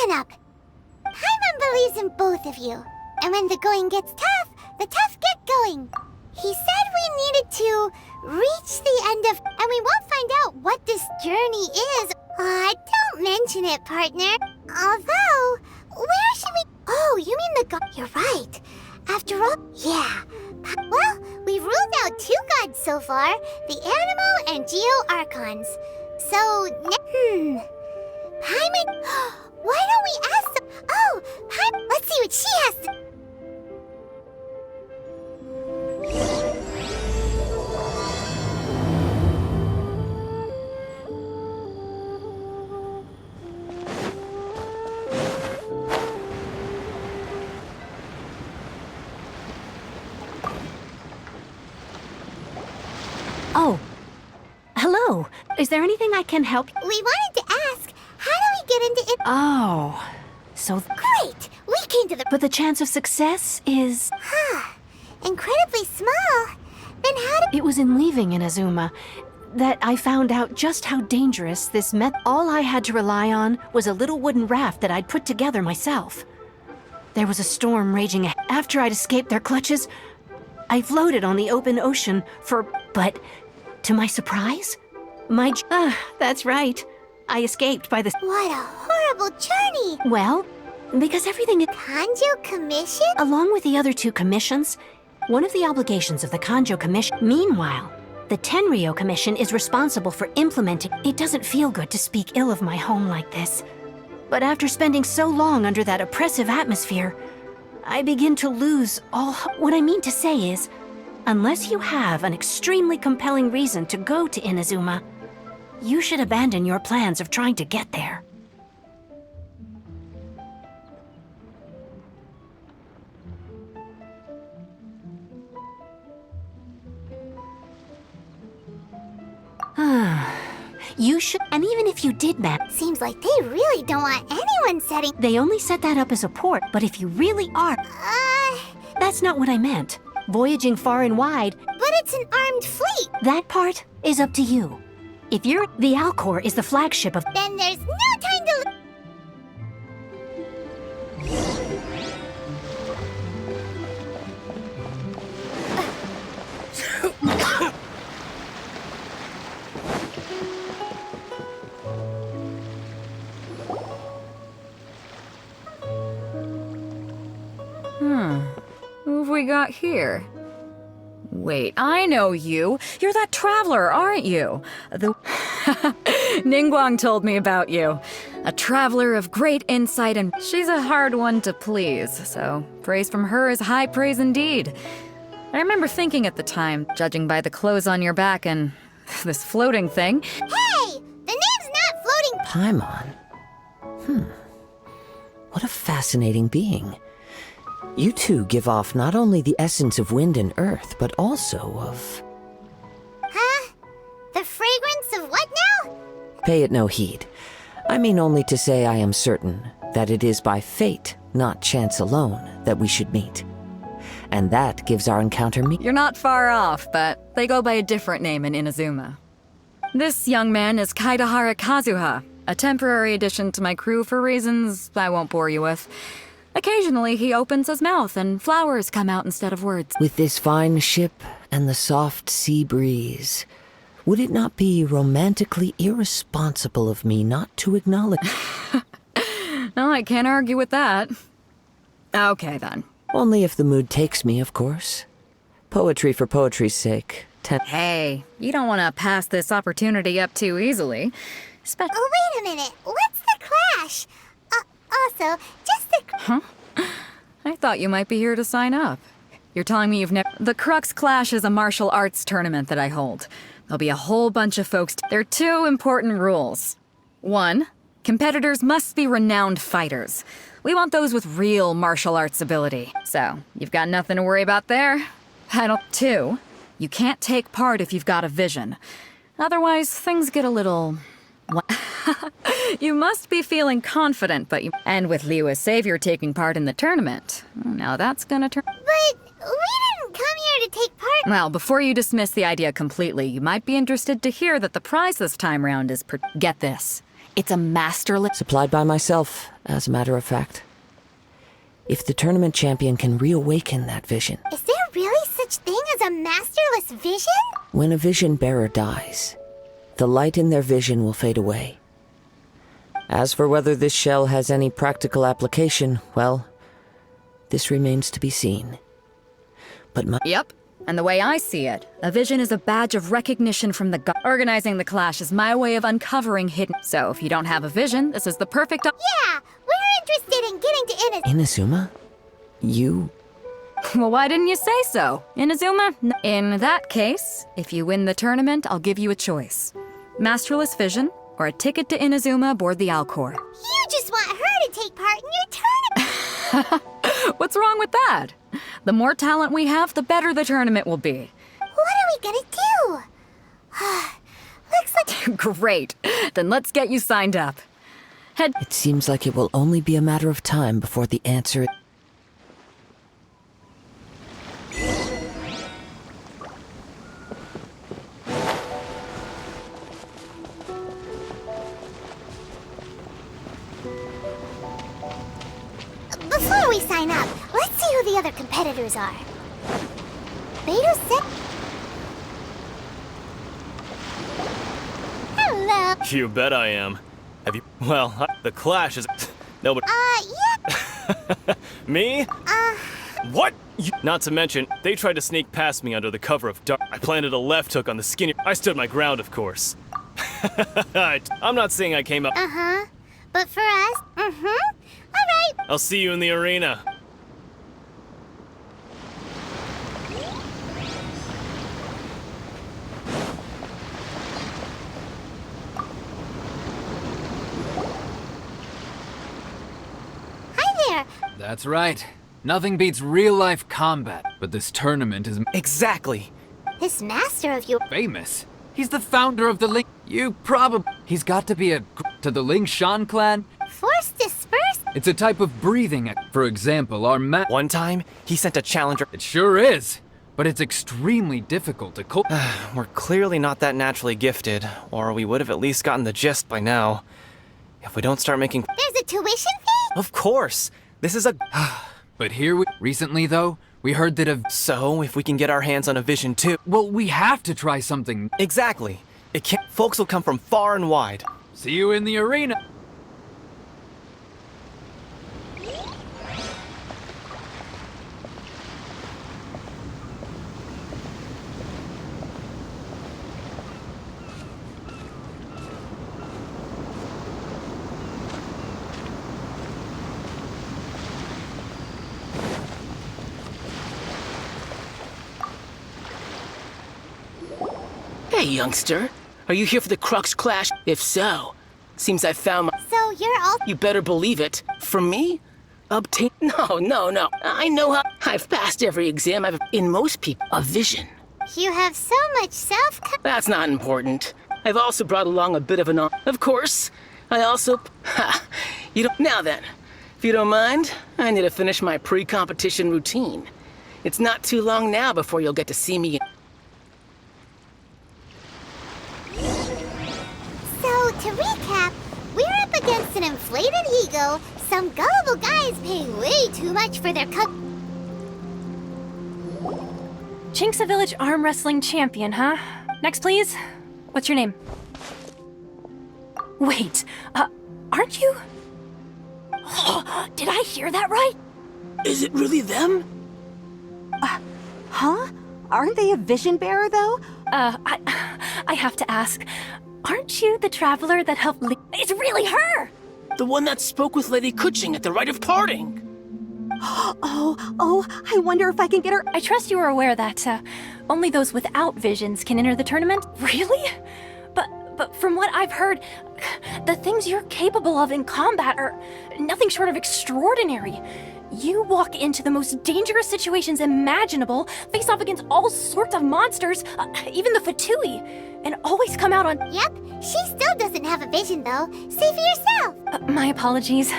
Listen up. Paimon believes in both of you. And when the going gets tough, the tough get going. He said we needed to reach the end of... And we won't find out what this journey is. Don't mention it, partner. Although, where should we... Oh, you mean the god... You're right. After all, yeah. Well, we've ruled out 2 gods so far. The Animo and Geo Archons. So, Paimon... Why don't we ask them... Oh, Paimon... Let's see what she has to... Oh. Hello. Is there anything I can help? We wanted to ask, how do we get into it? Oh. So... Great! We came to the... But the chance of success is... Incredibly small. Then how did... It was in leaving INAZUMA that I found out just how dangerous this All I had to rely on was a little wooden raft that I'd put together myself. There was a storm raging after I'd escaped their clutches. I floated on the open ocean but to my surprise, that's right. I escaped by the... What a horrible journey! Well, because everything... Kanjo Commission? Along with the other 2 commissions, one of the obligations of the Kanjo Commission... Meanwhile, the Tenryou Commission is responsible for implementing... It doesn't feel good to speak ill of my home like this. But after spending so long under that oppressive atmosphere, I begin to lose all... What I mean to say is, unless you have an extremely compelling reason to go to INAZUMA, you should abandon your plans of trying to get there. You should, and even if you did, ma'am... Seems like they really don't want anyone setting... They only set that up as a port, but if you really are... That's not what I meant. Voyaging far and wide... But it's an armed fleet! That part is up to you. If you're... The Alcor is the flagship of... Then there's no time to... Who have we got here? Wait, I know you. You're that traveler, aren't you? Ningguang told me about you. A traveler of great insight, and she's a hard one to please, so praise from her is high praise indeed. I remember thinking at the time, judging by the clothes on your back and this floating thing... Hey! The name's not floating... Paimon. What a fascinating being. You 2 give off not only the essence of wind and earth, but also of... Huh? The fragrance of what now? Pay it no heed. I mean only to say I am certain that it is by fate, not chance alone, that we should meet. And that gives our encounter You're not far off, but they go by a different name in INAZUMA. This young man is Kaidahara Kazuha, a temporary addition to my crew for reasons I won't bore you with. Occasionally, he opens his mouth and flowers come out instead of words. With this fine ship and the soft sea breeze, would it not be romantically irresponsible of me not to acknowledge... No, I can't argue with that. Okay, then. Only if the mood takes me, of course. Poetry for poetry's sake. Hey, you don't want to pass this opportunity up too easily. Oh, wait a minute. What's the clash? Also, just a... Huh? I thought you might be here to sign up. You're telling me you've never... The Crux Clash is a martial arts tournament that I hold. There'll be a whole bunch of folks... There are 2 important rules. 1, competitors must be renowned fighters. We want those with real martial arts ability. So, you've got nothing to worry about there. 2, you can't take part if you've got a vision. Otherwise, things get a little... You must be feeling confident, but you... And with Liu as savior taking part in the tournament. Now that's gonna turn... But we didn't come here to take part... Well, before you dismiss the idea completely, you might be interested to hear that the prize this time round is Get this. It's a masterless. Supplied by myself, as a matter of fact. If the tournament champion can reawaken that vision. Is there really such thing as a masterless vision? When a vision bearer dies, the light in their vision will fade away. As for whether this shell has any practical application, well, this remains to be seen. But Yep. And the way I see it, a vision is a badge of recognition from the Organizing the clash is my way of uncovering hidden. So if you don't have a vision, this is the perfect. Yeah, we're interested in getting to Inazuma? You? Well, why didn't you say so? Inazuma? In that case, if you win the tournament, I'll give you a choice. Masterless vision, or a ticket to Inazuma aboard the Alcor. You just want her to take part in your tournament. What's wrong with that? The more talent we have, the better the tournament will be. What are we gonna do? Looks like... Great. Then let's get you signed up. It seems like it will only be a matter of time before the answer... Before we sign up, let's see who the other competitors are. Beta said... Hello. You bet I am. Have you... Well, the clash is... Nobody... Yeah. Me? What? Not to mention, they tried to sneak past me under the cover of dark. I planted a left hook on the skinny... I stood my ground, of course. I'm not saying I came up... Uh-huh. But for us, all right. I'll see you in the arena. Hi there. That's right. Nothing beats real-life combat, but this tournament is Exactly. This master of you... famous. He's the founder of the Ling... He's got to be to the Ling Shan clan. Force dispersed? It's a type of breathing. For example, our One time, he sent a challenger... It sure is, but it's extremely difficult to We're clearly not that naturally gifted, or we would have at least gotten the gist by now. If we don't start making... There's a tuition fee? Of course! This is a... But recently though, we heard that So, if we can get our hands on a vision too... well, we have to try something. Exactly. It can't... Folks will come from far and wide. See you in the arena. Hey, youngster. Are you here for the Crux Clash? If so, seems I found my... So you're all... You better believe it. From me? Obtain... No. I know how... I've passed every exam I've... In most people, a vision. You have so much self... That's not important. I've also brought along a bit of an... Of course. I also... You don't... Now then, if you don't mind, I need to finish my pre-competition routine. It's not too long now before you'll get to see me... So, to recap, we're up against an inflated ego, some gullible guys paying way too much for their Chinksa Village arm wrestling champion, huh? Next, please. What's your name? Wait, aren't you? Did I hear that right? Is it really them? Huh? Aren't they a vision bearer, though? I have to ask. Aren't you the traveler that helped It's really her! The one that spoke with Lady Kuching at the rite of parting. Oh, I wonder if I can get her... I trust you are aware that, only those without visions can enter the tournament? Really? But from what I've heard, the things you're capable of in combat are nothing short of extraordinary. You walk into the most dangerous situations imaginable, face off against all sorts of monsters, even the Fatui, and always come out on... Yep, she still doesn't have a vision, though. Say for yourself. My apologies.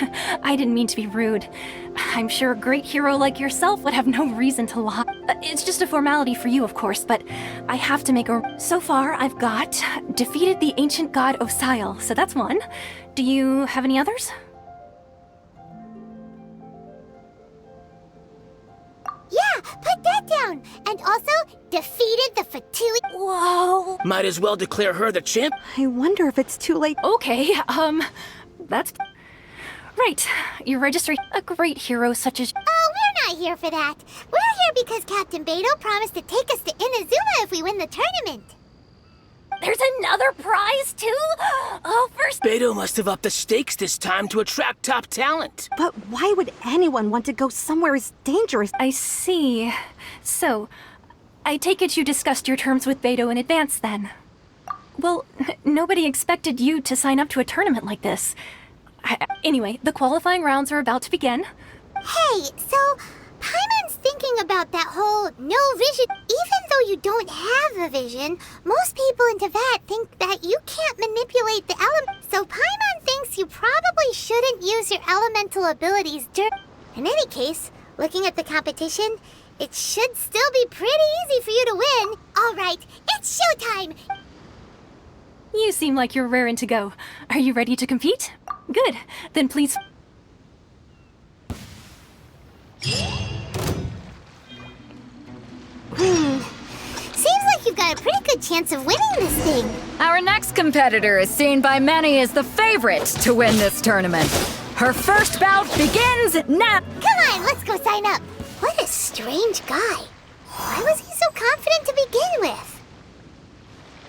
I didn't mean to be rude. I'm sure a great hero like yourself would have no reason to lie. it's just a formality for you, of course, but I have to make a... So far, I've got defeated the ancient god Osile, so that's one. Do you have any others? Yeah, put that down. And also, defeated the Fatui. Whoa. Might as well declare her the champ. I wonder if it's too late. Okay, that's... Right, you're registering a great hero such as... Oh, we're not here for that. We're here because Captain Beto promised to take us to Inazuma if we win the tournament. There's another prize, too? Oh, first... Beto must have upped the stakes this time to attract top talent. But why would anyone want to go somewhere as dangerous? I see. So, I take it you discussed your terms with Beto in advance, then? Well, nobody expected you to sign up to a tournament like this. Anyway, the qualifying rounds are about to begin. Hey, so Paimon's thinking about that whole no vision. Even though you don't have a vision, most people in Teyvat think that you can't manipulate the element. So Paimon thinks you probably shouldn't use your elemental abilities. In any case, looking at the competition, it should still be pretty easy for you to win. All right, it's showtime. You seem like you're raring to go. Are you ready to compete? Good. Then please... Seems like you've got a pretty good chance of winning this thing. Our next competitor is seen by many as the favorite to win this tournament. Her first bout begins now. Come on, let's go sign up. What a strange guy. Why was he so confident to begin with?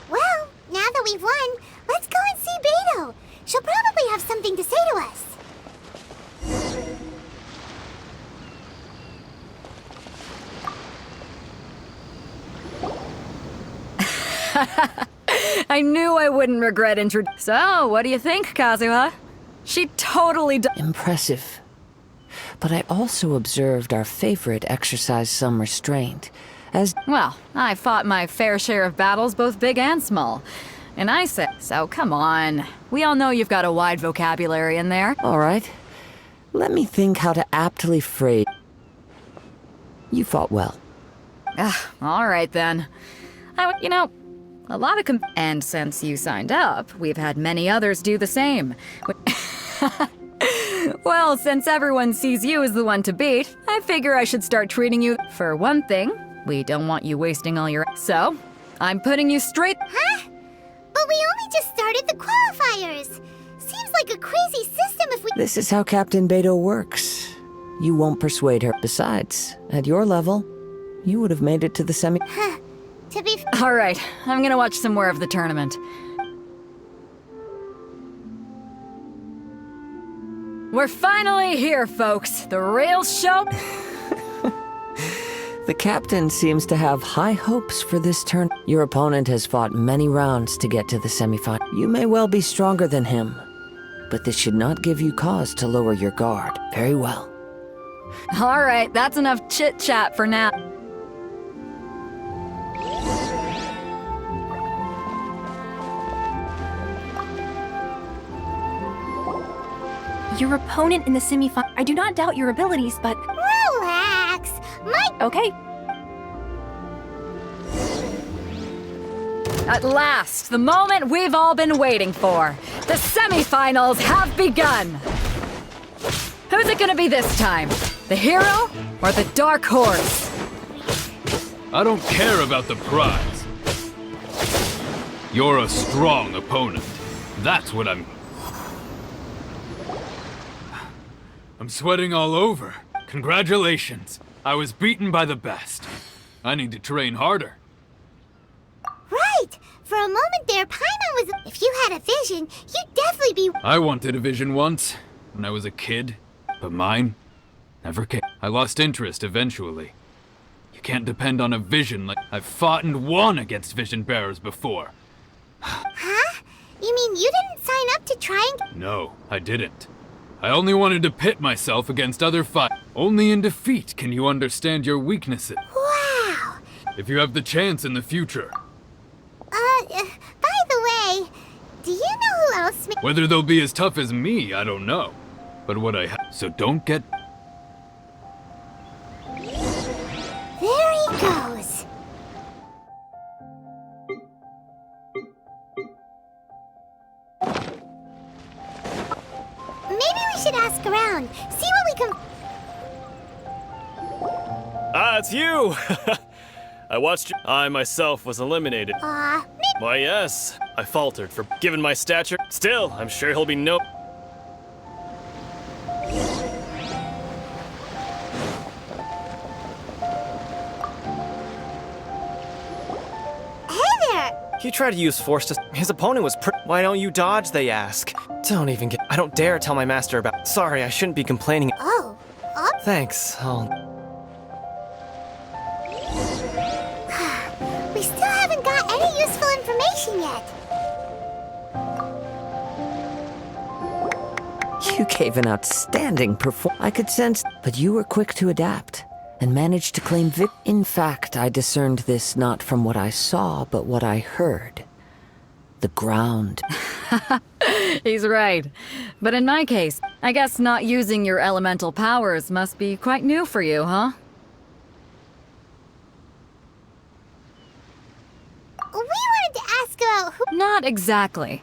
Well, now that we've won, let's go and see Beto. She'll probably have something to say to us. I knew I wouldn't regret So, what do you think, Kazuha? She totally Impressive. But I also observed our favorite exercise some restraint, as... Well, I fought my fair share of battles, both big and small. And I said, so come on. We all know you've got a wide vocabulary in there. All right. Let me think how to aptly phrase... You fought well. All right, then. A lot of And since you signed up, we've had many others do the same. Well, since everyone sees you as the one to beat, I figure I should start treating you... For one thing, we don't want you wasting all your... So, I'm putting you straight... Huh? But we only just started the qualifiers. Seems like a crazy system if we... This is how Captain Beto works. You won't persuade her. Besides, at your level, you would have made it to the semi... To be... All right, I'm gonna watch some more of the tournament. We're finally here, folks. The real show... The captain seems to have high hopes for this turn. Your opponent has fought many rounds to get to the semifinal. You may well be stronger than him, but this should not give you cause to lower your guard. Very well. All right, that's enough chit-chat for now. Your opponent in the semifinal... I do not doubt your abilities, but... Relax. Okay. At last, the moment we've all been waiting for. The semifinals have begun. Who's it gonna be this time? The hero or the dark horse? I don't care about the prize. You're a strong opponent. That's what I'm sweating all over. Congratulations. I was beaten by the best. I need to train harder. Right. For a moment there, Paimon was... If you had a vision, you'd definitely be... I wanted a vision once, when I was a kid, but mine never came. I lost interest eventually. You can't depend on a vision like... I've fought and won against vision bearers before. Huh? You mean you didn't sign up to try and... No, I didn't. I only wanted to pit myself against other fight. Only in defeat can you understand your weaknesses. Wow. If you have the chance in the future. By the way, do you know who else... Whether they'll be as tough as me, I don't know. But what I have... So don't get... Very we should ask around, see what we can... Ah, it's you! I watched you. I myself was eliminated. Maybe... Why, yes. I faltered for given my stature. Still, I'm sure he'll be no... Hey there! He tried to use force to... His opponent was Why don't you dodge, they ask. Don't even get... I don't dare tell my master about... Sorry, I shouldn't be complaining. Oh. Thanks, We still haven't got any useful information yet. You gave an outstanding performance. I could sense, but you were quick to adapt and managed to claim In fact, I discerned this not from what I saw, but what I heard. The ground. He's right. But in my case, I guess not using your elemental powers must be quite new for you, huh? We wanted to ask about who... Not exactly.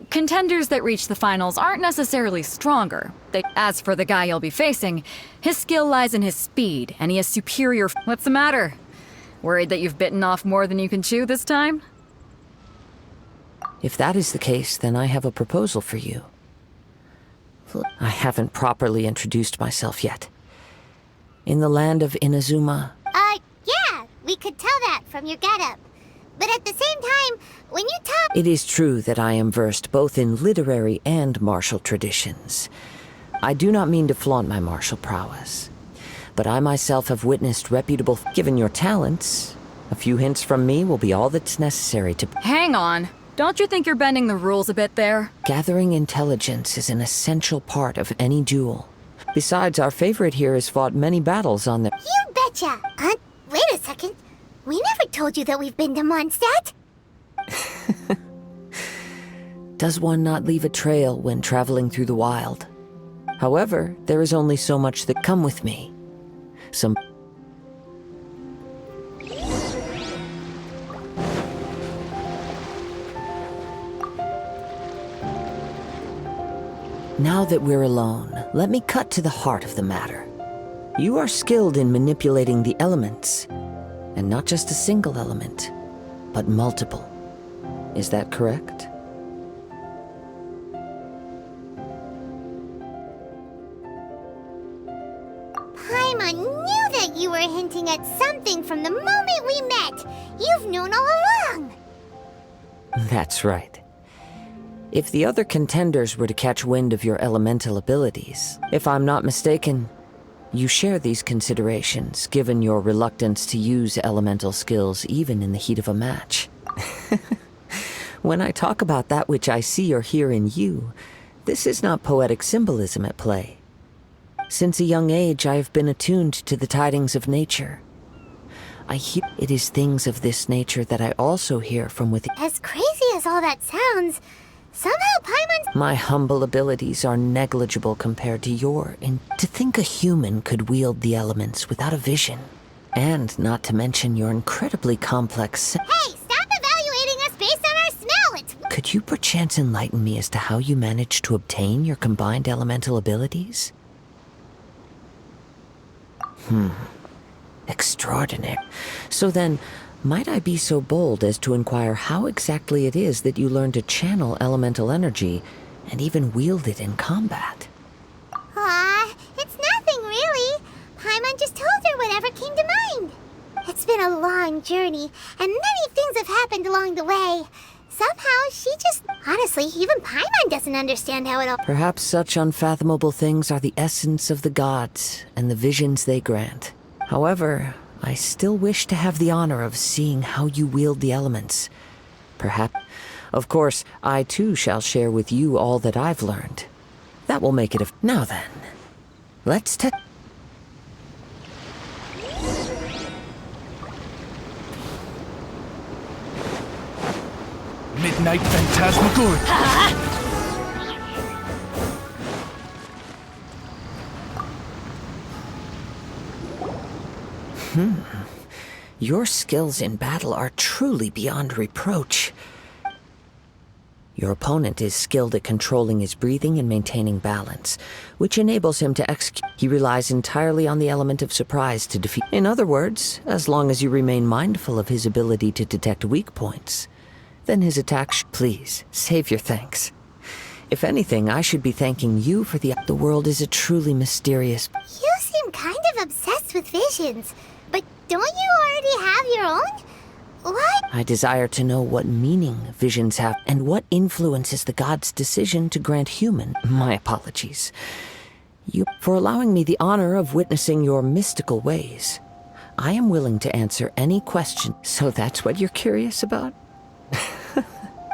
Contenders that reach the finals aren't necessarily stronger. As for the guy you'll be facing, his skill lies in his speed, and he has superior... What's the matter? Worried that you've bitten off more than you can chew this time? If that is the case, then I have a proposal for you. I haven't properly introduced myself yet. In the land of INAZUMA... Yeah, we could tell that from your getup. But at the same time, when you talk... It is true that I am versed both in literary and martial traditions. I do not mean to flaunt my martial prowess, but I myself have witnessed reputable... Given your talents, a few hints from me will be all that's necessary to... Hang on. Don't you think you're bending the rules a bit there? Gathering intelligence is an essential part of any duel. Besides, our favorite here has fought many battles on the... You betcha! Wait a second. We never told you that we've been to Mondstadt. Does one not leave a trail when traveling through the wild? However, there is only so much that come with me. Some... Now that we're alone, let me cut to the heart of the matter. You are skilled in manipulating the elements, and not just a single element, but multiple. Is that correct? Paimon knew that you were hinting at something from the moment we met. You've known all along. That's right. If the other contenders were to catch wind of your elemental abilities, if I'm not mistaken, you share these considerations, given your reluctance to use elemental skills even in the heat of a match. When I talk about that which I see or hear in you, this is not poetic symbolism at play. Since a young age, I have been attuned to the tidings of nature. I hear it is things of this nature that I also hear from within. As crazy as all that sounds, somehow Paimon's... My humble abilities are negligible compared to your... To think a human could wield the elements without a vision. And not to mention your incredibly complex... Hey, stop evaluating us based on our smell! It's... Could you perchance enlighten me as to how you managed to obtain your combined elemental abilities? Extraordinary. So then, might I be so bold as to inquire how exactly it is that you learned to channel elemental energy and even wield it in combat? It's nothing really. Paimon just told her whatever came to mind. It's been a long journey, and many things have happened along the way. Somehow, she just... Honestly, even Paimon doesn't understand how it all... Perhaps such unfathomable things are the essence of the gods and the visions they grant. However, I still wish to have the honor of seeing how you wield the elements. Perhaps... Of course, I too shall share with you all that I've learned. That will make it a... Now then, let's Midnight Phantasmagoria. Your skills in battle are truly beyond reproach. Your opponent is skilled at controlling his breathing and maintaining balance, which enables him to execute. He relies entirely on the element of surprise to defeat. In other words, as long as you remain mindful of his ability to detect weak points, then his attack please, save your thanks. If anything, I should be thanking you for the world is a truly mysterious. You seem kind of obsessed with visions, but don't you already have your own? What? I desire to know what meaning visions have and what influences the god's decision to grant human. My apologies. You for allowing me the honor of witnessing your mystical ways. I am willing to answer any question. So that's what you're curious about?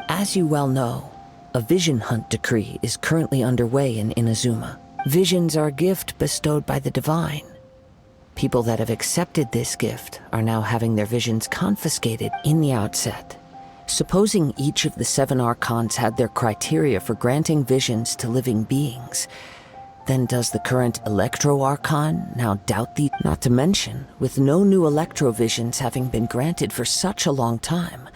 As you well know, a vision hunt decree is currently underway in Inazuma. Visions are a gift bestowed by the divine. People that have accepted this gift are now having their visions confiscated in the outset. Supposing each of the 7 archons had their criteria for granting visions to living beings, then does the current Electro Archon now doubt the... Not to mention, with no new Electro visions having been granted for such a long time,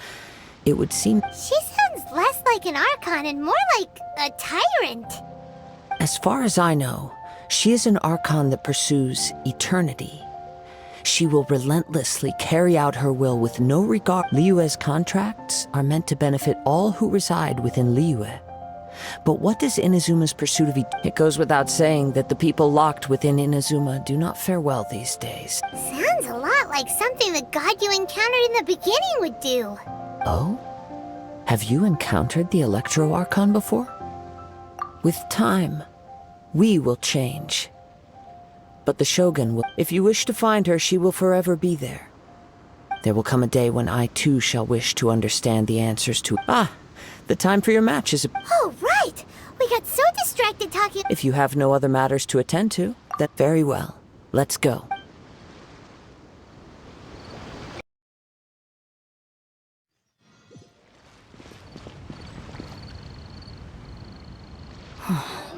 it would seem... She sounds less like an Archon and more like a tyrant. As far as I know, she is an Archon that pursues eternity. She will relentlessly carry out her will with no regard. Liyue's contracts are meant to benefit all who reside within Liyue. But what does Inazuma's pursuit of It goes without saying that the people locked within Inazuma do not fare well these days. Sounds a lot like something the god you encountered in the beginning would do. Oh? Have you encountered the Electro Archon before? With time, we will change. But the Shogun will... If you wish to find her, she will forever be there. There will come a day when I too shall wish to understand the answers to... The time for your match is... Oh, right! We got so distracted talking... If you have no other matters to attend to, then very well. Let's go.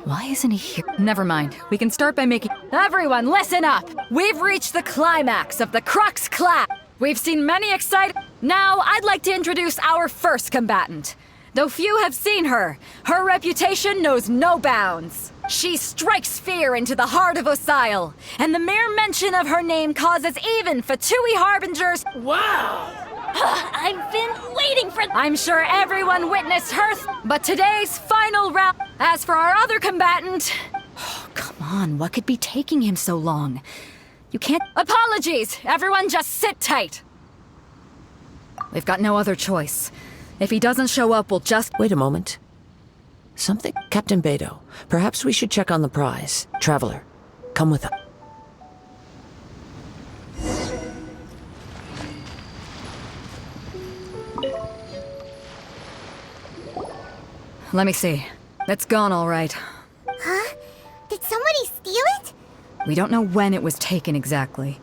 Why isn't he here? Never mind. We can start by making... Everyone, listen up! We've reached the climax of the Crux class. We've seen many exciting... Now, I'd like to introduce our first combatant. Though few have seen her, her reputation knows no bounds. She strikes fear into the heart of Osile, and the mere mention of her name causes even Fatui Harbingers... Wow! I've been waiting for... I'm sure everyone witnessed her... But today's final round... As for our other combatant... Oh, come on, what could be taking him so long? You can't... Apologies! Everyone just sit tight! We've got no other choice. If he doesn't show up, we'll just... Wait a moment. Something... Captain Beto, perhaps we should check on the prize. Traveler, come with us. Let me see. It's gone all right. Huh? Did somebody steal it? We don't know when it was taken exactly.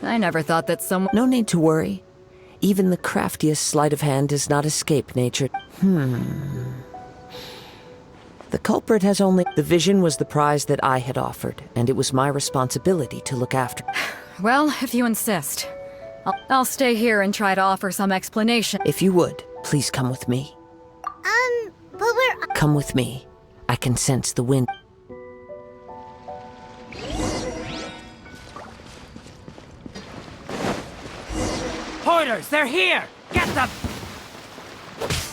I never thought that someone... No need to worry. Even the craftiest sleight of hand does not escape nature. The culprit has only... The vision was the prize that I had offered, and it was my responsibility to look after. Well, if you insist. I'll stay here and try to offer some explanation. If you would, please come with me. But we're... Come with me. I can sense the wind. Hoarders, they're here! Get them!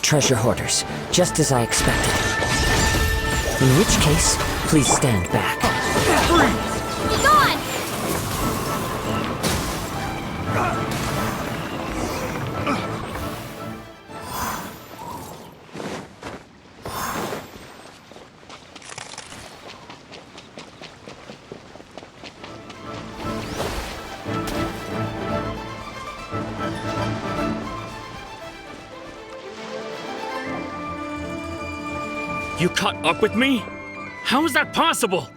Treasure hoarders, just as I expected. In which case, please stand back. Be gone! You caught up with me? How is that possible?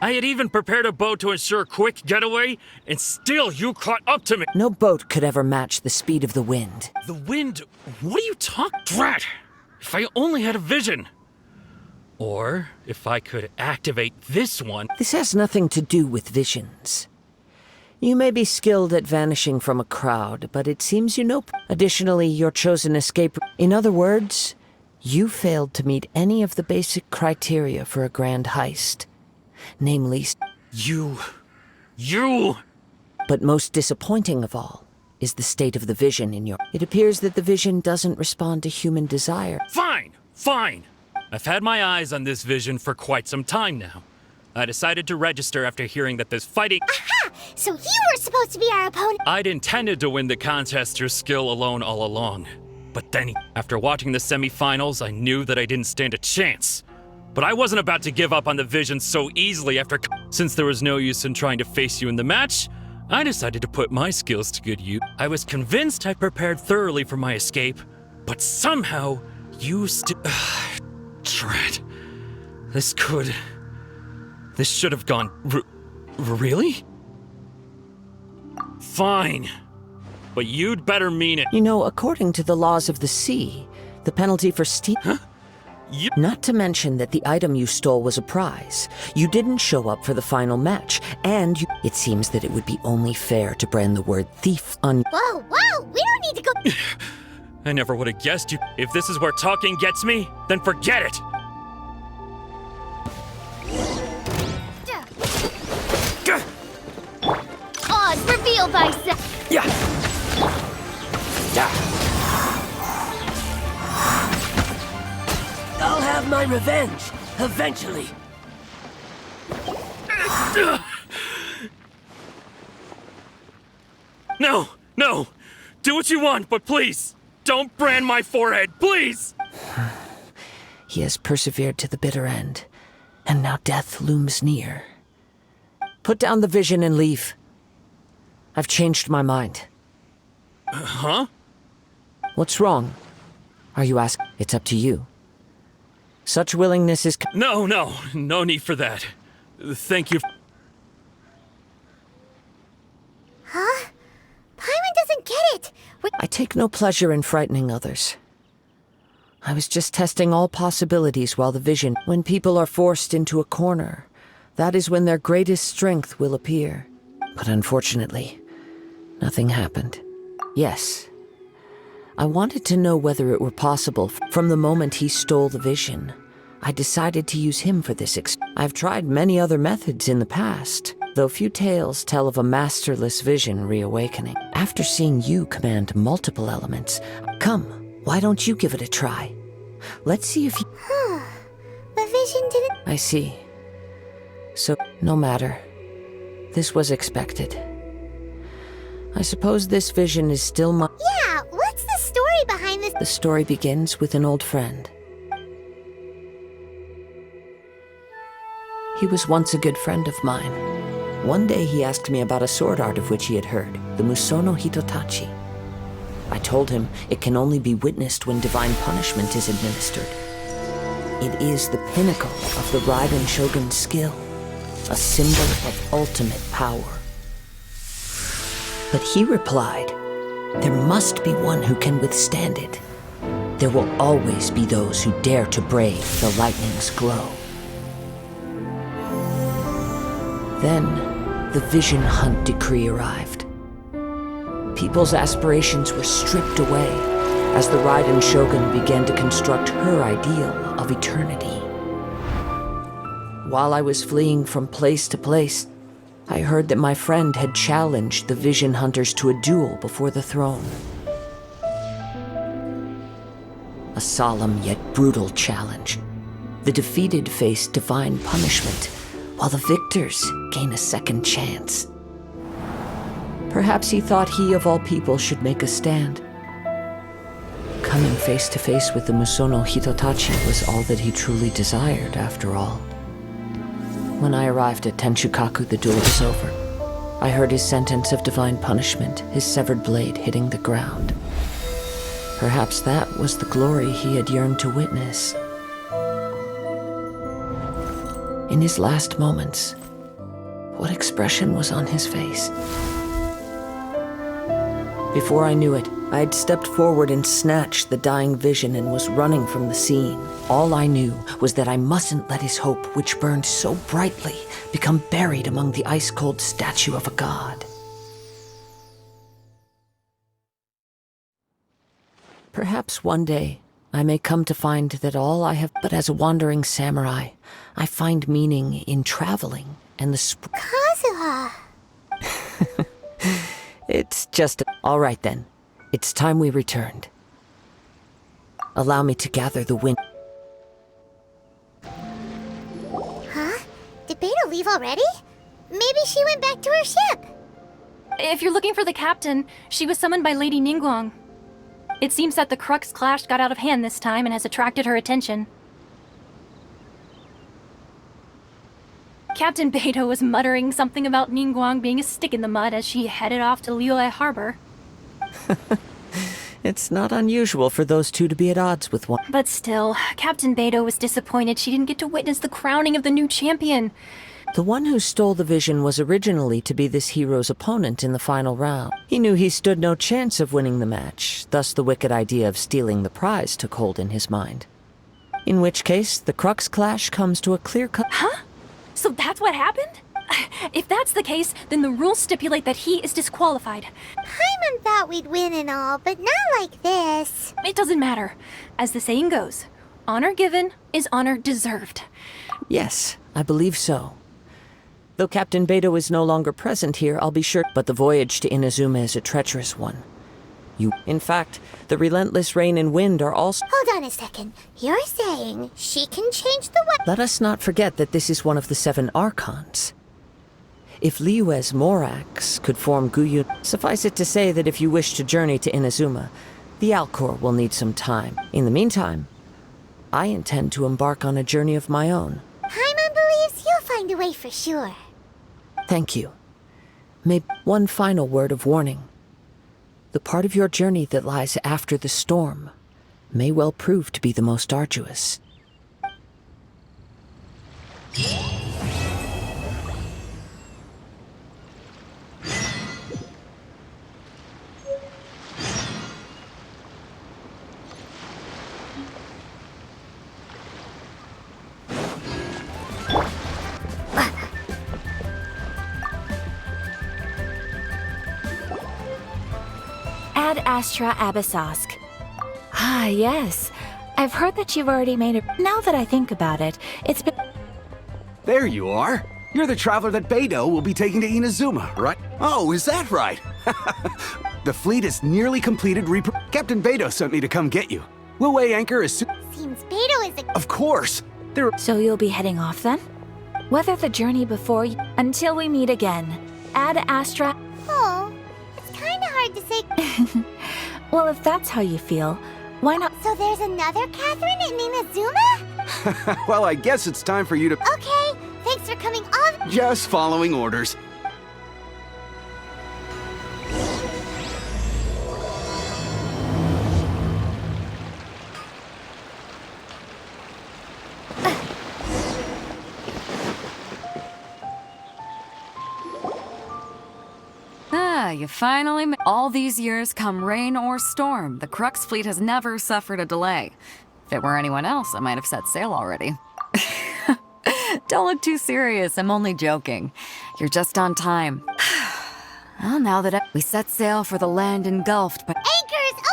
I had even prepared a boat to ensure a quick getaway, and still you caught up to me. No boat could ever match the speed of the wind. The wind? What are you talking? Drat! If I only had a vision. Or if I could activate this one. This has nothing to do with visions. You may be skilled at vanishing from a crowd, but it seems you know. Additionally, your chosen escape. In other words, you failed to meet any of the basic criteria for a grand heist. Namely, You... But most disappointing of all is the state of the vision in your... It appears that the vision doesn't respond to human desire. Fine, fine. I've had my eyes on this vision for quite some time now. I decided to register after hearing that there's fighting. Aha! So you were supposed to be our opponent. I'd intended to win the contest through skill alone all along. But then, after watching the semifinals, I knew that I didn't stand a chance. But I wasn't about to give up on the vision so easily after... Since there was no use in trying to face you in the match, I decided to put my skills to good use. I was convinced I'd prepared thoroughly for my escape, but somehow, you still... Dread. This should have gone... Really? Fine. But you'd better mean it. You know, according to the laws of the sea, the penalty for stealing... Huh? Not to mention that the item you stole was a prize. You didn't show up for the final match, and it seems that it would be only fair to brand the word thief on... Whoa, whoa! We don't need to go... I never would have guessed you. If this is where talking gets me, then forget it! Oz, reveal thyself! Yeah. I'll have my revenge, eventually. No, no! Do what you want, but please, don't brand my forehead, please! He has persevered to the bitter end, and now death looms near. Put down the vision and leave. I've changed my mind. Huh? What's wrong? Are you asking? It's up to you. Such willingness is... No need for that. Thank you. Huh? Paimon doesn't get it! I take no pleasure in frightening others. I was just testing all possibilities while the vision... When people are forced into a corner, that is when their greatest strength will appear. But unfortunately, nothing happened. Yes. I wanted to know whether it were possible. From the moment he stole the vision, I decided to use him for this. I've tried many other methods in the past, though few tales tell of a masterless vision reawakening. After seeing you command multiple elements, come, why don't you give it a try? Let's see if you... The vision didn't... I see. So, no matter. This was expected. I suppose this vision is still my... Yeah, what's the story behind this? The story begins with an old friend. He was once a good friend of mine. One day he asked me about a sword art of which he had heard, the Musono Hitotachi. I told him it can only be witnessed when divine punishment is administered. It is the pinnacle of the Raiden Shogun's skill, a symbol of ultimate power. But he replied, there must be one who can withstand it. There will always be those who dare to brave the lightning's glow. Then, the Vision Hunt decree arrived. People's aspirations were stripped away as the Raiden Shogun began to construct her ideal of eternity. While I was fleeing from place to place, I heard that my friend had challenged the Vision Hunters to a duel before the throne. A solemn yet brutal challenge. The defeated face divine punishment, while the victors gain a second chance. Perhaps he thought he of all people should make a stand. Coming face to face with the Musono Hitotachi was all that he truly desired, after all. When I arrived at Tenshukaku, the duel was over. I heard his sentence of divine punishment, his severed blade hitting the ground. Perhaps that was the glory he had yearned to witness. In his last moments, what expression was on his face? Before I knew it, I had stepped forward and snatched the dying vision and was running from the scene. All I knew was that I mustn't let his hope, which burned so brightly, become buried among the ice-cold statue of a god. Perhaps one day I may come to find that all I have, but as a wandering samurai, I find meaning in traveling and the Kazuha! It's just... All right then. It's time we returned. Allow me to gather the wind. Huh? Did Beta leave already? Maybe she went back to her ship. If you're looking for the captain, she was summoned by Lady Ningguang. It seems that the Crux clash got out of hand this time and has attracted her attention. Captain Beto was muttering something about Ningguang being a stick in the mud as she headed off to Liyue Harbor. It's not unusual for those two to be at odds with one. But still, Captain Beto was disappointed she didn't get to witness the crowning of the new champion. The one who stole the vision was originally to be this hero's opponent in the final round. He knew he stood no chance of winning the match, thus the wicked idea of stealing the prize took hold in his mind. In which case, the Crux clash comes to a clear-cut— Huh? So that's what happened? If that's the case, then the rules stipulate that he is disqualified. Paimon thought we'd win and all, but not like this. It doesn't matter. As the saying goes, honor given is honor deserved. Yes, I believe so. Though Captain Beto is no longer present here, I'll be sure— But the voyage to Inazuma is a treacherous one. In fact, the relentless rain and wind are also— Hold on a second. You're saying she can change the weather? Let us not forget that this is one of the 7 Archons. If Liyue's Morax could form Guyu— Suffice it to say that if you wish to journey to Inazuma, the Alcor will need some time. In the meantime, I intend to embark on a journey of my own. Paimon believes you'll find a way for sure. Thank you. One final word of warning. The part of your journey that lies after the storm may well prove to be the most arduous. Ad Astra Abyssosk. Ah, yes. I've heard that you've already made it. Now that I think about it, it's been... There you are. You're the traveler that Beto will be taking to Inazuma, right? Oh, is that right? The fleet is nearly completed. Captain Beto sent me to come get you. We'll weigh anchor as soon... Seems Beto is a... Of course. So you'll be heading off then? Weather the journey before you... Until we meet again. Ad Astra... Oh, it's kinda hard to say... Well, if that's how you feel, why not... So there's another Catherine in Inazuma? Well, I guess it's time for you to... Okay, thanks for coming on... Just following orders. You finally all these years, come rain or storm, the Crux fleet has never suffered a delay. If it were anyone else, I might have set sail already. Don't look too serious, I'm only joking. You're just on time. Well, now that we set sail for the land engulfed by— Anchors away!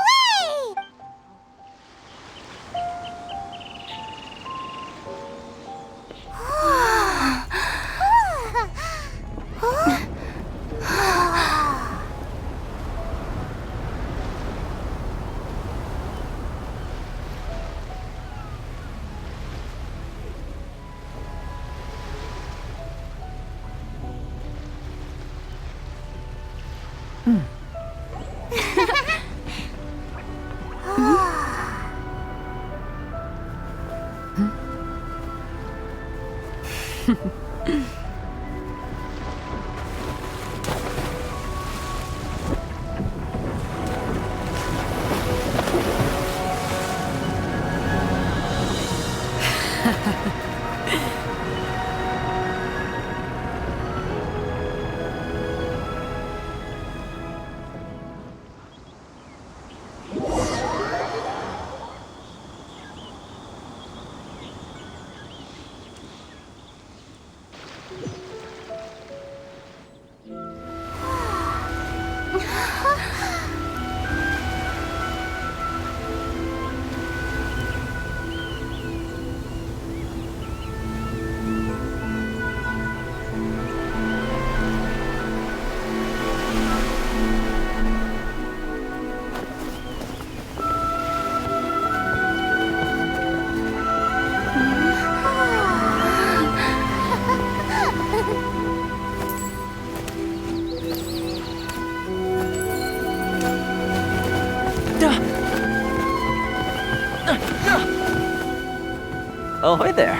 Ahoy there.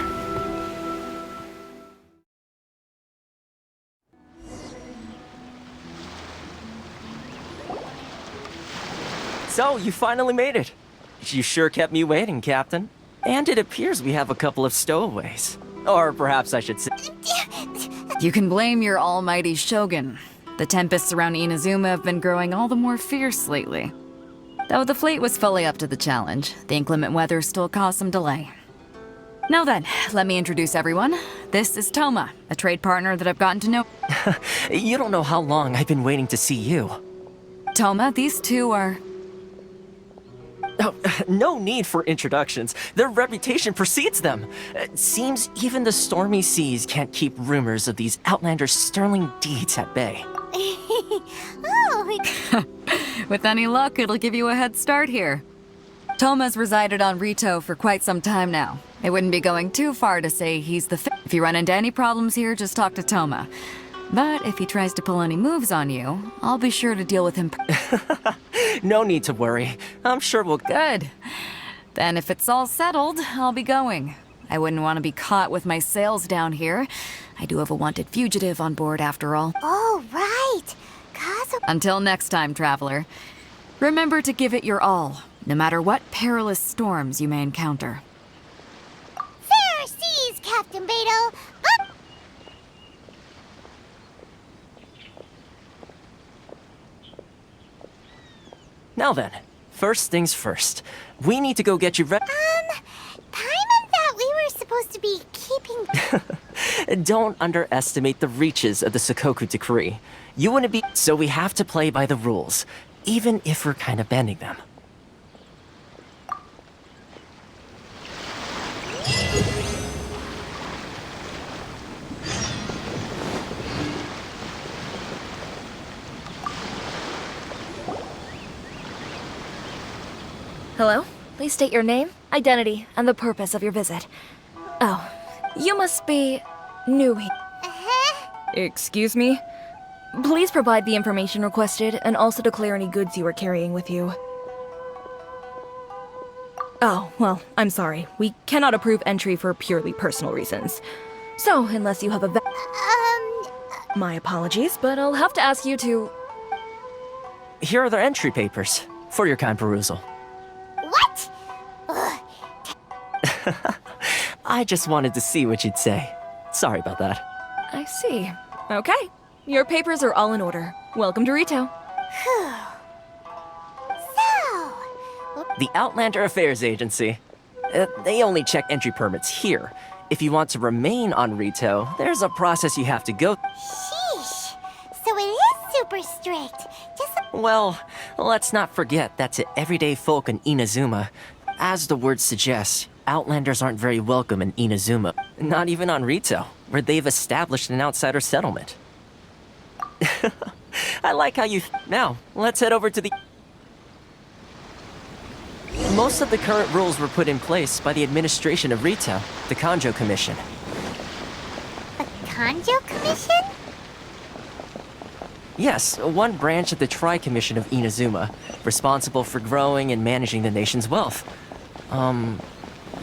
So, you finally made it. You sure kept me waiting, Captain. And it appears we have a couple of stowaways. Or perhaps I should say... You can blame your almighty Shogun. The tempests around Inazuma have been growing all the more fierce lately. Though the fleet was fully up to the challenge, the inclement weather still caused some delay. Now then, let me introduce everyone. This is Toma, a trade partner that I've gotten to know. You don't know how long I've been waiting to see you. Toma, these two are... Oh, no need for introductions. Their reputation precedes them. Seems even the stormy seas can't keep rumors of these Outlanders' sterling deeds at bay. Oh. With any luck, it'll give you a head start here. Toma's resided on Rito for quite some time now. It wouldn't be going too far to say he's the If you run into any problems here, just talk to Toma. But if he tries to pull any moves on you, I'll be sure to deal with him. No need to worry. I'm sure we'll... Good. Then if it's all settled, I'll be going. I wouldn't want to be caught with my sails down here. I do have a wanted fugitive on board after all. Oh, right. Until next time, traveler. Remember to give it your all, no matter what perilous storms you may encounter. Fair seas, Captain Beto. Now then, first things first. We need to go get you ready. Paimon thought we were supposed to be keeping... Don't underestimate the reaches of the Sakoku Decree. You wouldn't be... So we have to play by the rules, even if we're kind of bending them. Hello? Please state your name, identity, and the purpose of your visit. Oh, you must be new here. Excuse me? Please provide the information requested and also declare any goods you are carrying with you. Oh, well, I'm sorry. We cannot approve entry for purely personal reasons. So, unless you have a My apologies, but I'll have to ask you to... Here are their entry papers, for your kind perusal. What? I just wanted to see what you'd say. Sorry about that. I see. Okay. Your papers are all in order. Welcome to Rito. The Outlander Affairs Agency. They only check entry permits here. If you want to remain on Rito, there's a process you have to go. Sheesh. So it is super strict. Well, let's not forget that to everyday folk in Inazuma, as the word suggests, Outlanders aren't very welcome in Inazuma. Not even on Rito, where they've established an outsider settlement. I like how you... Now, let's head over to the... Most of the current rules were put in place by the administration of Rito, the Kanjo Commission. The Kanjo Commission? Yes, one branch of the Tri-Commission of Inazuma, responsible for growing and managing the nation's wealth.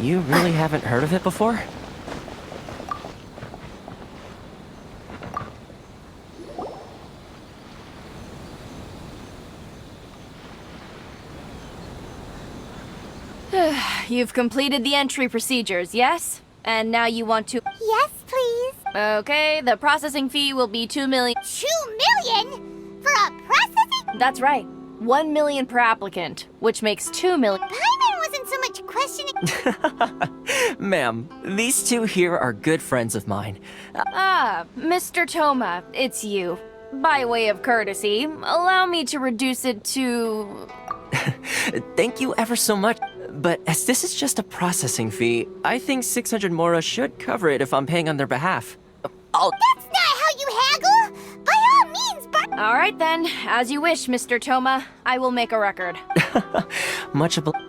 You really haven't heard of it before? You've completed the entry procedures, yes? And now you want to... Yes, please. Okay, the processing fee will be 2 million... 2 million? For a processing? That's right. 1 million per applicant, which makes 2 million... Paimon wasn't so much questioning... Ma'am, these two here are good friends of mine. Mr. Toma, it's you. By way of courtesy, allow me to reduce it to... Thank you ever so much. But as this is just a processing fee, I think 600 Mora should cover it if I'm paying on their behalf. That's not how you haggle! By all means, All right then, as you wish, Mr. Toma. I will make a record. Much obliged.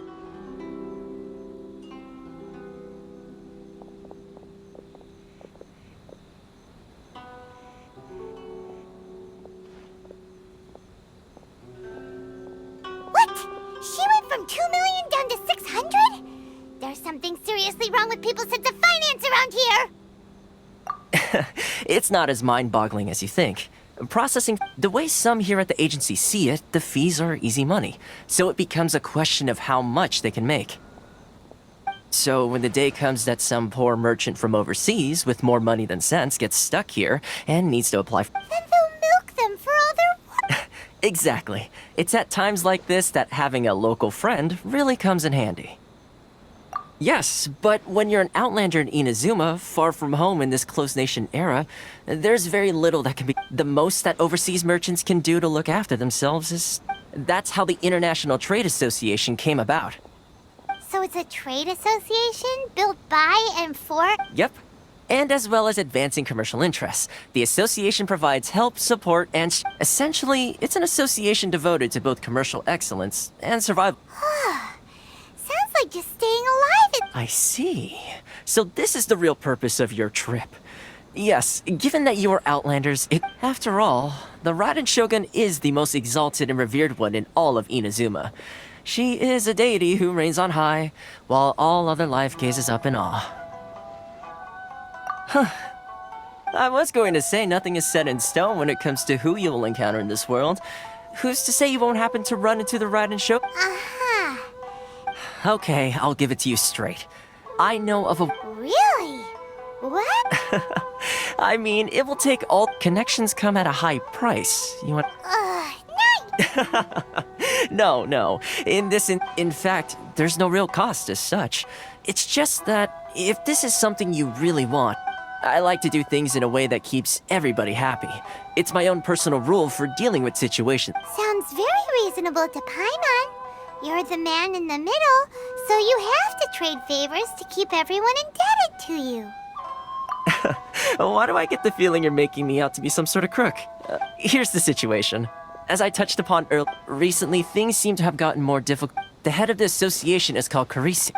What? She went from 2 million down to 600? There's something seriously seriously wrong with people's sense of finance around here? It's not as mind-boggling as you think. Processing, the way some here at the agency see it, the fees are easy money. So it becomes a question of how much they can make. So when the day comes that some poor merchant from overseas with more money than sense gets stuck here and needs to apply Then they'll milk them for all their work. Exactly. It's at times like this that having a local friend really comes in handy. Yes, but when you're an outlander in Inazuma, far from home in this closed nation era, there's very little that can be... The most that overseas merchants can do to look after themselves is... That's how the International Trade Association came about. So it's a trade association built by and for... Yep. And as well as advancing commercial interests. The association provides help, support, and... Essentially, it's an association devoted to both commercial excellence and survival. Sounds like just staying alive. I see. So this is the real purpose of your trip. Yes, given that you are Outlanders, after all, the Raiden Shogun is the most exalted and revered one in all of Inazuma. She is a deity who reigns on high, while all other life gazes up in awe. Huh. I was going to say nothing is set in stone when it comes to who you will encounter in this world. Who's to say you won't happen to run into the Raiden Shogun? Okay, I'll give it to you straight. I know of a... Really? What? I mean, it will take all... Connections come at a high price. You want... No. In fact, there's no real cost as such. It's just that if this is something you really want, I like to do things in a way that keeps everybody happy. It's my own personal rule for dealing with situations. Sounds very reasonable to Paimon. You're the man in the middle, so you have to trade favors to keep everyone indebted to you. Why do I get the feeling you're making me out to be some sort of crook? Here's the situation. As I touched upon earlier, recently things seem to have gotten more difficult. The head of the association is called Carisi.